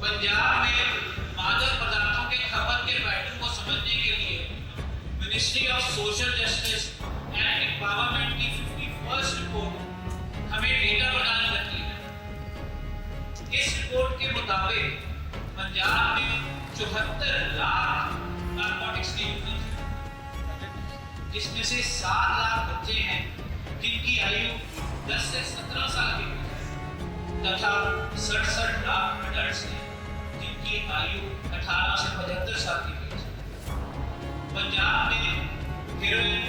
पंजाब में मादक पदार्थों के खपत के पैटर्न को समझने के लिए ministry of social justice and empowerment की 51st रिपोर्ट हमें डेटा प्रदान करती है। इस रिपोर्ट के मुताबिक पंजाब में 74 लाख नारकोटिक्स के यूजर्स हैं, जिसमें से 7 लाख बच्चे हैं जिनकी आयु 10 से 17 साल की है तथा 67 लाख अडल्ट्स हैं जिनकी आयु 18 से 75 साल के बीच है। पंजाब में हेरोइन,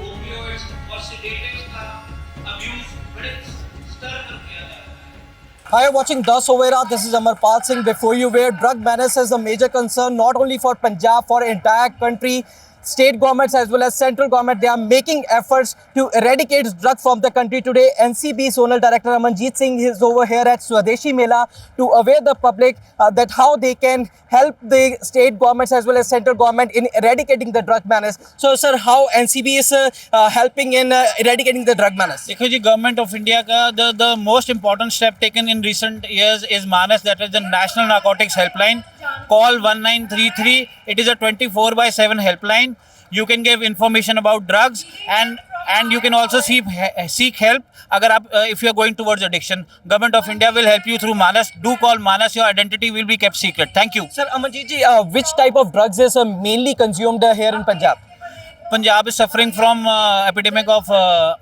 ओपियोइड्स और सेडेटिव्स का अब्यूज बड़े स्तर पर किया जा रहा है। Hi, you're watching The Sovera. This is Amarpal Singh. Before you, where drug menace is a major concern not only for Punjab, for entire country. State governments as well as central government, they are making efforts to eradicate drug from the country. Today, NCB Zonal Director Amanjeet Singh is over here at Swadeshi Mela to aware the public that how they can help the state governments as well as central government in eradicating the drug menace. So, sir, how NCB is helping in eradicating the drug menace? देखो जी, government of India का the most important step taken in recent years is MANAS, that is the National Narcotics Helpline. Call 1933. It is a 24/7 helpline. You can give information about drugs and you can also seek help अगर आप if you are going towards addiction. Government of India will help you through MANAS. Do call MANAS. Your identity will be kept secret. Thank you. Sir, Amanjeet ji, which type of drugs is mainly consumed here in Punjab? Punjab is suffering from epidemic of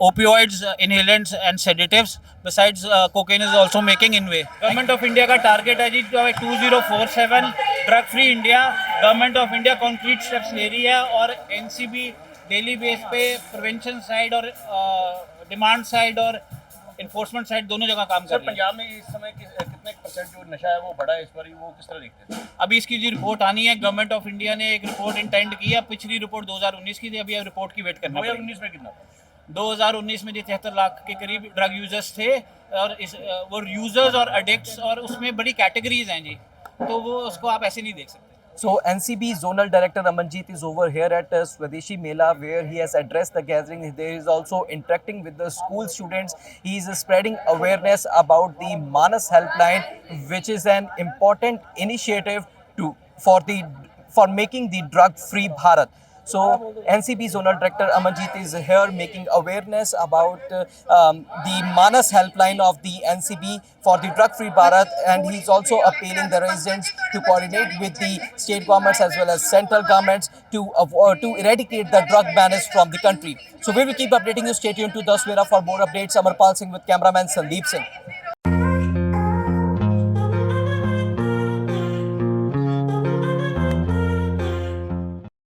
opioids, inhalants and sedatives. Besides, cocaine is also making inway. Government of India का target है जी 2047 drug free India. Government of India concrete steps ले रही है और NCB daily base पे prevention side और demand side और enforcement side दोनों जगह काम कर रही है. पंजाब में इस समय कितने परसेंट जो नशा है वो बढ़ा है, इस बार वो किस तरह देखते हैं? अभी इसकी जी रिपोर्ट आनी है. गवर्नमेंट ऑफ इंडिया ने एक रिपोर्ट इंटेंड की है. पिछली रिपोर्ट 2019 की थी. अभी रिपोर्ट की वेट करना पड़ेगा. 2019 में कितना? 2019 में 73 लाख के करीब ड्रग यूजर्स थे और वो यूजर्स और एडिक्ट्स और उसमें बड़ी कैटेगरीज हैं जी, तो वो उसको आप ऐसे नहीं देख सकते. So NCB Zonal Director Amanjeet is over here at Swadeshi Mela where he has addressed the gathering. There is also interacting with the school students. He is spreading awareness about the Manas Helpline, which is an important initiative for making the drug-free Bharat. So NCB Zonal Director Amanjeet is here making awareness about the Manas helpline of the NCB for the drug-free Bharat, and he's also appealing the residents to coordinate with the state governments as well as central governments to eradicate the drug menace from the country. So we will keep updating you. Stay tuned to The Sovera for more updates. Amarpal Singh with cameraman Sandeep Singh.